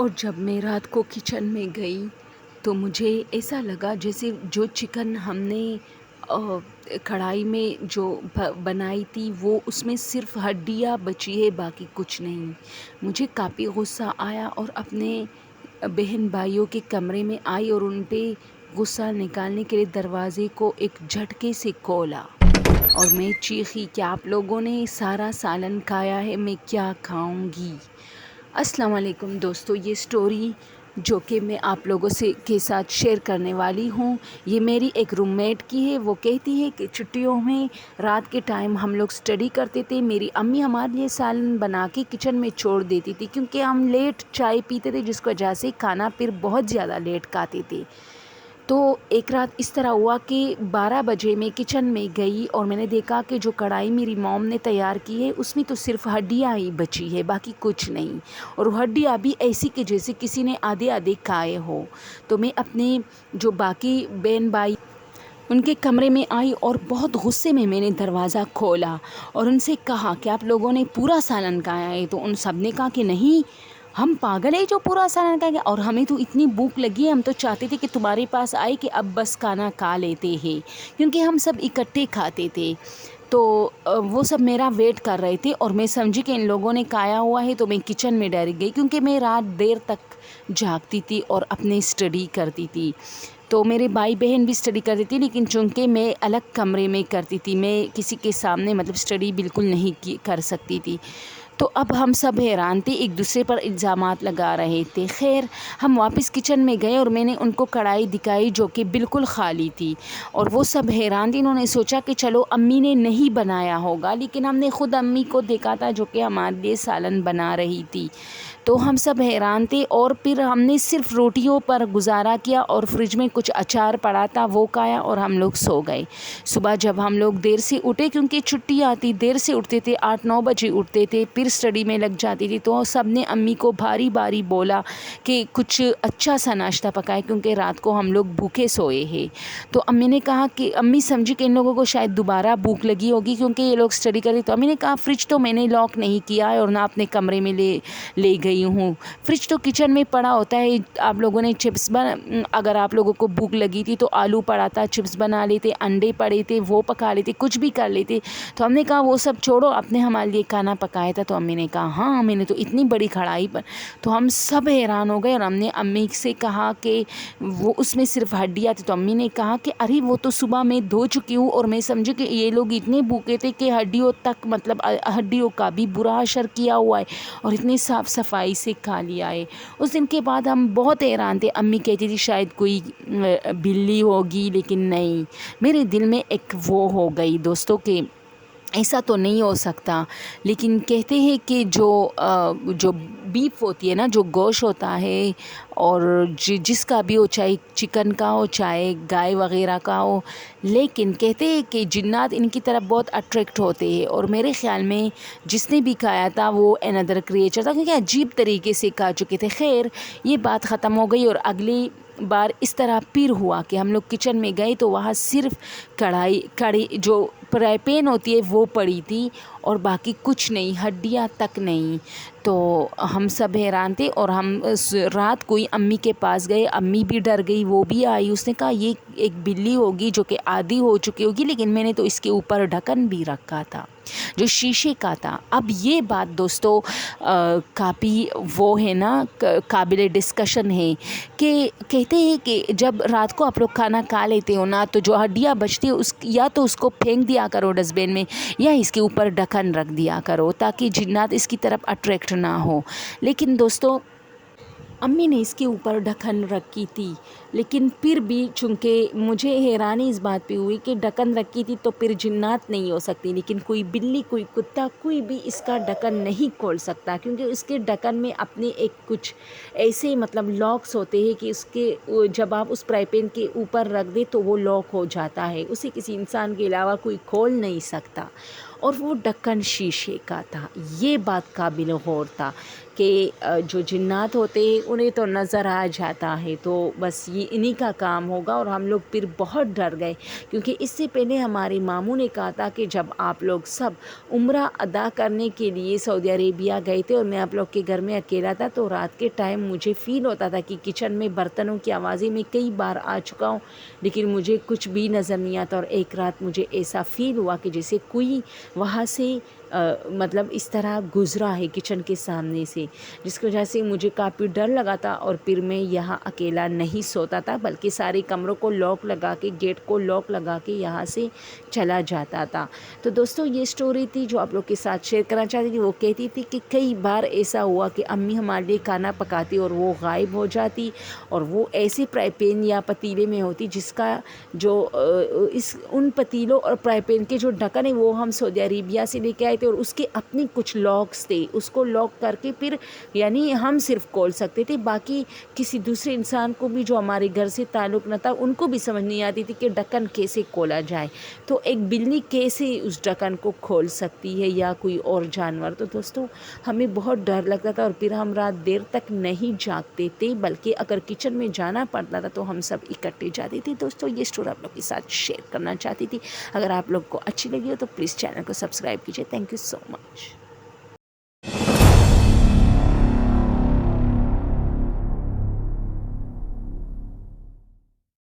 اور جب میں رات کو کچن میں گئی تو مجھے ایسا لگا جیسے جو چکن ہم نے کڑھائی میں جو بنائی تھی وہ اس میں صرف ہڈیاں بچی ہے، باقی کچھ نہیں۔ مجھے کافی غصہ آیا اور اپنے بہن بھائیوں کے کمرے میں آئی اور ان پہ غصہ نکالنے کے لیے دروازے کو ایک جھٹکے سے کھولا اور میں چیخی کہ آپ لوگوں نے سارا سالن کھایا ہے، میں کیا کھاؤں گی۔ السلام علیکم دوستو، یہ سٹوری جو کہ میں آپ لوگوں کے ساتھ شیئر کرنے والی ہوں، یہ میری ایک روم میٹ کی ہے۔ وہ کہتی ہے کہ چھٹیوں میں رات کے ٹائم ہم لوگ سٹڈی کرتے تھے، میری امی ہمارے لیے سالن بنا کے کچن میں چھوڑ دیتی تھی کیونکہ ہم لیٹ چائے پیتے تھے، جس کی وجہ سے کھانا پھر بہت زیادہ لیٹ کھاتے تھے۔ تو ایک رات اس طرح ہوا کہ 12 بجے میں کچن میں گئی اور میں نے دیکھا کہ جو کڑھائی میری موم نے تیار کی ہے اس میں تو صرف ہڈیاں ہی بچی ہے، باقی کچھ نہیں، اور ہڈیاں بھی ایسی کہ جیسے کسی نے آدھے کھائے ہو۔ تو میں اپنے جو باقی بہن بھائی ان کے کمرے میں آئی اور بہت غصے میں نے دروازہ کھولا اور ان سے کہا کہ آپ لوگوں نے پورا سالن کھایا ہے؟ تو ان سب نے کہا کہ نہیں، ہم پاگل ہیں جو پورا سالن کھائیں گے، اور ہمیں تو اتنی بھوک لگی ہے، ہم تو چاہتے تھے کہ تمہارے پاس آئے کہ اب بس کھانا کھا لیتے ہیں، کیونکہ ہم سب اکٹھے کھاتے تھے۔ تو وہ سب میرا ویٹ کر رہے تھے اور میں سمجھی کہ ان لوگوں نے کھایا ہوا ہے، تو میں کچن میں ڈر گئی کیونکہ میں رات دیر تک جاگتی تھی اور اپنے اسٹڈی کرتی تھی۔ تو میرے بھائی بہن بھی اسٹڈی کرتی تھی، لیکن چونکہ میں الگ کمرے میں کرتی تھی، میں کسی کے سامنے مطلب اسٹڈی بالکل نہیں کر سکتی تھی۔ تو اب ہم سب حیران تھے، ایک دوسرے پر الزامات لگا رہے تھے۔ خیر، ہم واپس کچن میں گئے اور میں نے ان کو کڑھائی دکھائی جو کہ بالکل خالی تھی، اور وہ سب حیران تھے۔ انہوں نے سوچا کہ چلو امی نے نہیں بنایا ہوگا، لیکن ہم نے خود امی کو دیکھا تھا جو کہ ہمارے لیے سالن بنا رہی تھی۔ تو ہم سب حیران تھے اور پھر ہم نے صرف روٹیوں پر گزارا کیا اور فریج میں کچھ اچار پڑا تھا وہ کھایا اور ہم لوگ سو گئے۔ صبح جب ہم لوگ دیر سے اٹھے، کیونکہ چھٹی آتی دیر سے اٹھتے تھے، 8-9 بجے اٹھتے تھے، پھر اسٹڈی میں لگ جاتی تھی، تو سب نے امی کو بھاری بھاری بولا کہ کچھ اچھا سا ناشتہ پکائے کیونکہ رات کو ہم لوگ بھوکے سوئے ہیں۔ تو امی نے کہا کہ امی سمجھی کہ ان لوگوں کو شاید دوبارہ بھوک لگی ہوگی کیونکہ یہ لوگ اسٹڈی کرے، تو امی نے کہا فریج تو میں نے لاک نہیں کیا ہے اور نہ اپنے کمرے میں لے گئی ہوں، فریج تو کچن میں پڑا ہوتا ہے، آپ لوگوں نے چپس اگر آپ لوگوں کو بھوک لگی تھی تو آلو پڑا تھا، چپس بنا لیتے، انڈے پڑے تھے وہ پکا لیتے، کچھ بھی کر لیتے۔ تو ہم نے کہا وہ سب چھوڑو، آپ نے ہمارے لیے کھانا پکایا تھا۔ تو امی نے کہا ہاں، میں نے تو اتنی بڑی کڑھائی پر۔ تو ہم سب حیران ہو گئے اور ہم نے امی سے کہا کہ وہ اس میں صرف ہڈیاں تھی۔ تو امی نے کہا کہ ارے وہ تو صبح میں دھو چکی ہوں، اور میں سمجھی کہ یہ لوگ اتنے بھوکے تھے کہ ہڈیوں تک مطلب ہڈیوں کا بھی برا اثر کیا ہوا ہے اور اتنی صاف صفائی سے کھا لیا ہے۔ اس دن کے بعد ہم بہت حیران تھے، امی کہتی تھی شاید کوئی بلی ہوگی، لیکن نہیں، میرے دل میں ایک وہ ہو گئی دوستوں کہ ایسا تو نہیں ہو سکتا۔ لیکن کہتے ہیں کہ جو بیف ہوتی ہے نا، جو گوشت ہوتا ہے، اور جس کا بھی ہو، چاہے چکن کا ہو چاہے گائے وغیرہ کا ہو، لیکن کہتے ہیں کہ جنات ان کی طرف بہت اٹریکٹ ہوتے ہیں، اور میرے خیال میں جس نے بھی کھایا تھا وہ another creature تھا، کیونکہ عجیب طریقے سے کھا چکے تھے۔ خیر، یہ بات ختم ہو گئی اور اگلی بار اس طرح پھر ہوا کہ ہم لوگ کچن میں گئے تو وہاں صرف کڑھی جو فرائی پین ہوتی ہے وہ پڑی تھی اور باقی کچھ نہیں، ہڈیاں تک نہیں۔ تو ہم سب حیران تھے اور ہم رات کو ہی امی کے پاس گئے، امی بھی ڈر گئی، وہ بھی آئی، اس نے کہا یہ ایک بلی ہوگی جو کہ آدھی ہو چکی ہوگی، لیکن میں نے تو اس کے اوپر ڈھکن بھی رکھا تھا جو شیشے کا تھا۔ اب یہ بات دوستو کافی وہ ہے نا، قابل ڈسکشن ہے کہ کہتے ہیں کہ جب رات کو آپ لوگ کھانا کھا لیتے ہو نا، تو جو ہڈیاں بچتی ہے یا تو اس کو پھینک دیا کرو ڈسٹ بین میں، یا اس کے اوپر ڈھکن رکھ دیا کرو تاکہ جنات اس کی طرف اٹریکٹ نہ ہو۔ لیکن دوستو امی نے اس کے اوپر ڈھکن رکھی تھی، لیکن پھر بھی چونکہ مجھے حیرانی اس بات پہ ہوئی کہ ڈھکن رکھی تھی تو پھر جنات نہیں ہو سکتی، لیکن کوئی بلی کوئی کتا کوئی بھی اس کا ڈھکن نہیں کھول سکتا، کیونکہ اس کے ڈھکن میں اپنے ایک کچھ ایسے مطلب لاکس ہوتے ہیں کہ اس کے جب آپ اس فرائی پین کے اوپر رکھ دیں تو وہ لاک ہو جاتا ہے، اسے کسی انسان کے علاوہ کوئی کھول نہیں سکتا۔ اور وہ ڈھکن شیشے کا تھا۔ یہ بات قابل غور تھا کہ جو جنات ہوتے انہیں تو نظر آ جاتا ہے تو بس یہ انہی کا کام ہوگا، اور ہم لوگ پھر بہت ڈر گئے، کیونکہ اس سے پہلے ہمارے ماموں نے کہا تھا کہ جب آپ لوگ سب عمرہ ادا کرنے کے لیے سعودی عربیہ گئے تھے اور میں آپ لوگ کے گھر میں اکیلا تھا، تو رات کے ٹائم مجھے فیل ہوتا تھا کہ کچن میں برتنوں کی آوازیں، میں کئی بار آ چکا ہوں لیکن مجھے کچھ بھی نظر نہیں آتا، اور ایک رات مجھے ایسا فیل ہوا کہ جیسے کوئی وہاں سے مطلب اس طرح گزرا ہے کچن کے سامنے سے، جس کی وجہ سے مجھے کافی ڈر لگا تھا، اور پھر میں یہاں اکیلا نہیں سوتا تھا بلکہ سارے کمروں کو لاک لگا کے، گیٹ کو لاک لگا کے یہاں سے چلا جاتا تھا۔ تو دوستو یہ سٹوری تھی جو آپ لوگ کے ساتھ شیئر کرنا چاہتی تھی۔ وہ کہتی تھی کہ کئی بار ایسا ہوا کہ امی ہمارے لیے کھانا پکاتی اور وہ غائب ہو جاتی، اور وہ ایسے فرائی پین یا پتیلے میں ہوتی جس کا جو ان پتیلوں اور فرائی پین کے جو ڈھکن ہے وہ ہم سعودی عربیہ سے لے کے آئے تھے، اور اس کے اپنی کچھ لاکس تھے، اس کو لاک کر کے پھر یعنی ہم صرف کھول سکتے تھے، باقی کسی دوسرے انسان کو بھی جو ہمارے گھر سے تعلق نہ تھا ان کو بھی سمجھ نہیں آتی تھی کہ ڈھکن کیسے کھولا جائے، تو ایک بلی کیسے اس ڈھکن کو کھول سکتی ہے یا کوئی اور جانور۔ تو دوستو ہمیں بہت ڈر لگتا تھا، اور پھر ہم رات دیر تک نہیں جاگتے تھے، بلکہ اگر کچن میں جانا پڑتا تھا تو ہم سب اکٹھے جاتے تھے۔ دوستو یہ اسٹوری آپ لوگ کے ساتھ شیئر کرنا چاہتی تھی، اگر آپ لوگ کو اچھی لگی ہو تو پلیز چینل کو سبسکرائب کیجیے۔ Thank you so much.